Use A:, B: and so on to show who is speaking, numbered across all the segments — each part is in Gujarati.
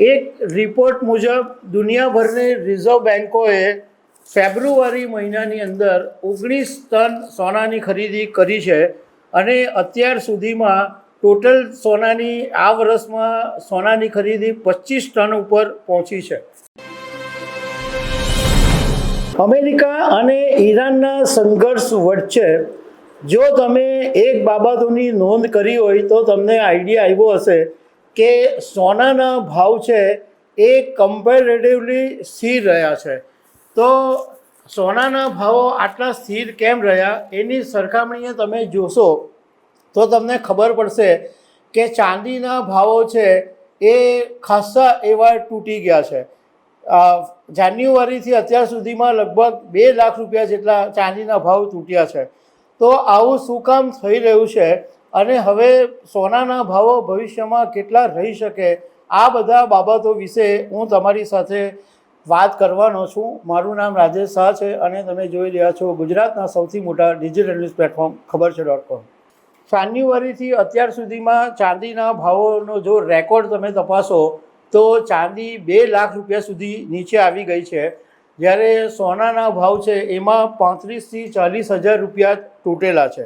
A: એક રિપોર્ટ મુજબ દુનિયાભરની રિઝર્વ બેન્કોએ ફેબ્રુઆરી મહિનાની અંદર 19 ટન સોનાની ખરીદી કરી છે અને અત્યાર સુધીમાં ટોટલ સોનાની આ વર્ષમાં સોનાની ખરીદી 25 ટન ઉપર પહોંચી છે. અમેરિકા અને ઈરાનના સંઘર્ષ વચ્ચે જો તમે એક બાબતોની નોંધ કરી હોય તો તમને આઈડિયા આવ્યો હશે કે સોનાના ભાવ છે એ કમ્પેરેટિવલી સ્થિર રહ્યા છે. તો સોનાના ભાવો આટલા સ્થિર કેમ રહ્યા એની સરખામણીએ તમે જોશો તો તમને ખબર પડશે કે ચાંદીના ભાવો છે એ ખાસ્સા એવા તૂટી ગયા છે. જાન્યુઆરીથી અત્યાર સુધીમાં લગભગ 2 લાખ રૂપિયા જેટલા ચાંદીના ભાવ તૂટ્યા છે. તો આવું શું કામ થઈ રહ્યું છે અને હવે સોનાના ભાવો ભવિષ્યમાં કેટલા રહી શકે, આ બધા બાબતો વિશે હું તમારી સાથે વાત કરવાનો છું. મારું નામ રાજેશ શાહ છે અને તમે જોઈ રહ્યા છો ગુજરાતના સૌથી મોટા ડિજિટલ ન્યૂઝ પ્લેટફોર્મ ખબર છે.com. જાન્યુઆરીથી અત્યાર સુધીમાં ચાંદીના ભાવોનો જો રેકોર્ડ તમે તપાસો તો ચાંદી 2 લાખ રૂપિયા સુધી નીચે આવી ગઈ છે, જ્યારે સોનાના ભાવ છે એમાં 35,000થી 40,000 રૂપિયા તૂટેલા છે.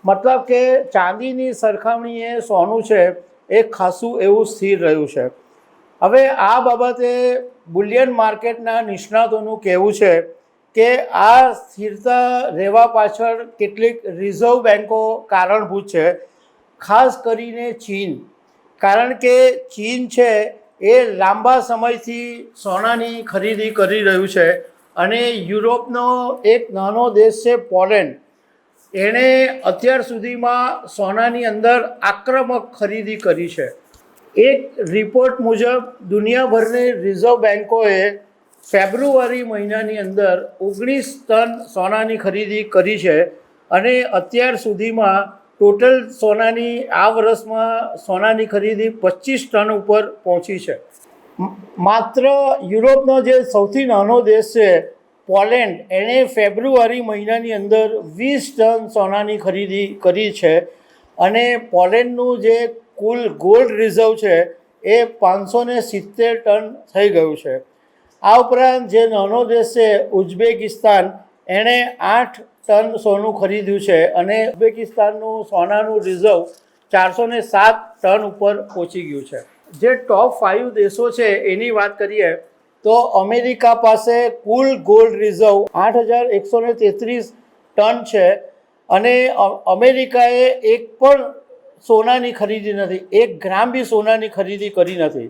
A: મતલબ કે ચાંદીની સરખામણીએ સોનું છે એ ખાસું એવું સ્થિર રહ્યું છે. હવે આ બાબતે બુલિયન માર્કેટના નિષ્ણાતોનું કહેવું છે કે આ સ્થિરતા રહેવા પાછળ કેટલીક રિઝર્વ બેન્કો કારણભૂત છે, ખાસ કરીને ચીન. કારણ કે ચીન છે એ લાંબા સમયથી સોનાની ખરીદી કરી રહ્યું છે અને યુરોપનો એક નાનો દેશ છે પોલેન્ડ, એણે અત્યાર સુધીમાં સોનાની અંદર આક્રમક ખરીદી કરી છે. એક રિપોર્ટ મુજબ દુનિયાભરની રિઝર્વ બેન્કોએ ફેબ્રુઆરી મહિનાની અંદર 19 ટન સોનાની ખરીદી કરી છે અને અત્યાર સુધીમાં ટોટલ સોનાની આ વર્ષમાં સોનાની ખરીદી 25 ટન ઉપર પહોંચી છે. માત્ર યુરોપનો જે સૌથી નાનો દેશ છે પોલેન્ડ, એણે ફેબ્રુઆરી મહિનાની અંદર 20 ટન સોનાની ખરીદી કરી છે અને પોલેન્ડનું જે કુલ ગોલ્ડ રિઝર્વ છે એ 570 ટન થઈ ગયું છે. આ ઉપરાંત જે નાનો દેશ છે ઉઝબેકિસ્તાન, એણે 8 ટન સોનું ખરીદ્યું છે અને ઉઝબેકિસ્તાનનું સોનાનું રિઝર્વ 407 ટન ઉપર પહોંચી ગયું છે. જે ટોપ 5 દેશો છે એની વાત કરીએ તો અમેરિકા પાસે કુલ ગોલ્ડ રિઝર્વ 8,133 ટન છે અને અમેરિકાએ એક પણ સોનાની ખરીદી નથી, 1 ગ્રામ બી સોનાની ખરીદી કરી નથી.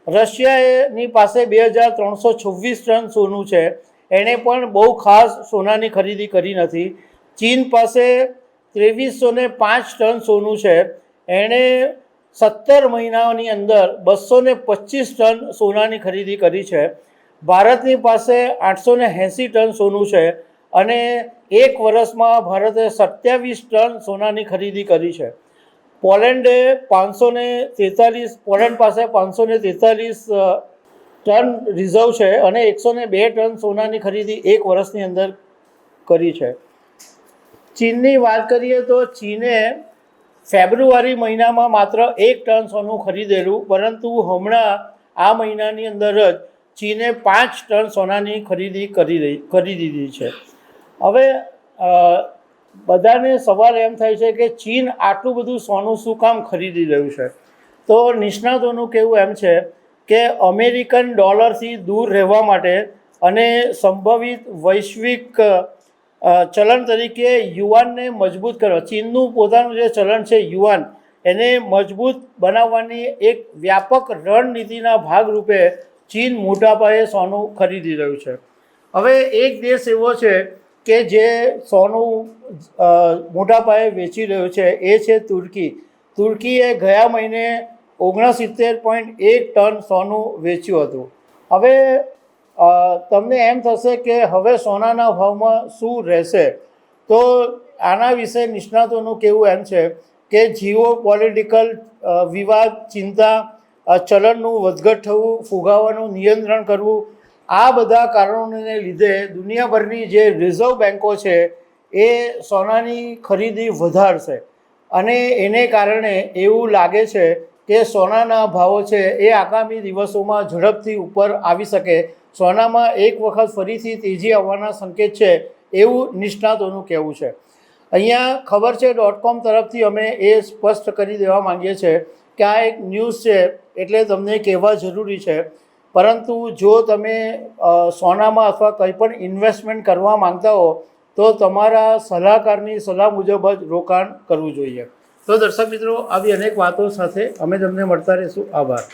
A: રશિયાની પાસે 2,326 ટન સોનું છે, એણે પણ બહુ ખાસ સોનાની ખરીદી કરી નથી. ચીન પાસે 2,305 ટન સોનું છે, એણે 17 મહિનાની અંદર 225 ટન સોનાની ખરીદી કરી છે. ભારતની પાસે 880 ટન સોનું છે અને 1 વર્ષમાં ભારતે 27 ટન સોનાની ખરીદી કરી છે. પોલેન્ડ પાસે 543 ટન રિઝર્વ છે અને 102 ટન સોનાની ખરીદી 1 વર્ષની અંદર કરી છે. ચીનની વાત કરીએ તો ચીને ફેબ્રુઆરી મહિનામાં માત્ર 1 ટન સોનું ખરીદેલું, પરંતુ હમણાં આ મહિનાની અંદર જ ચીને 5 ટન સોનાની ખરીદી કરી દીધી છે. હવે બધાને સવાલ એમ થાય છે કે ચીન આટલું બધું સોનું શું કામ ખરીદી રહ્યું છે? તો નિષ્ણાતોનું કહેવું એમ છે કે અમેરિકન ડોલરથી દૂર રહેવા માટે અને સંભવિત વૈશ્વિક ચલણ તરીકે યુઆનને મજબૂત કરવા, ચીનનું પોતાનું જે ચલણ છે યુઆન, એને મજબૂત બનાવવાની એક વ્યાપક રણનીતિના ભાગરૂપે ચીન મોટા પાયે સોનું ખરીદી રહ્યું છે. હવે એક દેશ એવો છે કે જે સોનું મોટા પાયે વેચી રહ્યું છે, એ છે તુર્કી. તુર્કીએ ગયા મહિને 69.1 ટન સોનું વેચ્યું હતું. હવે તમને એમ થશે કે હવે સોનાના ભાવમાં શું રહેશે? તો આના વિશે નિષ્ણાતોનું કહેવું એમ છે કે જીઓ પોલિટિકલ વિવાદ, ચિંતા, ચલણનું વધઘટ થવું, ફુગાવાનું નિયંત્રણ કરવું, આ બધા કારણોને લીધે દુનિયાભરની જે રિઝર્વ બેન્કો છે એ સોનાની ખરીદી વધારશે અને એને કારણે એવું લાગે છે કે સોનાના ભાવો છે એ આગામી દિવસોમાં ઝડપથી ઉપર આવી શકે, સોનામાં એક વખત ફરીથી તેજી આવવાના સંકેત છે એવું નિષ્ણાતોનું કહેવું છે. અહીંયા ખબર છે .com તરફથી અમે એ સ્પષ્ટ કરી દેવા માંગીએ છીએ કે આ એક ન્યૂઝ છે એટલે તમને કહેવા જરૂરી છે, પરંતુ જો તમે સોનામાં અથવા કંઈ પણ ઇન્વેસ્ટમેન્ટ કરવા માંગતા હો તો તમારા સલાહકારની સલાહ મુજબ જ રોકાણ કરવું જોઈએ. તો દર્શક મિત્રો, આવી અનેક વાતો સાથે અમે તમને મળતા રહીશું. આભાર.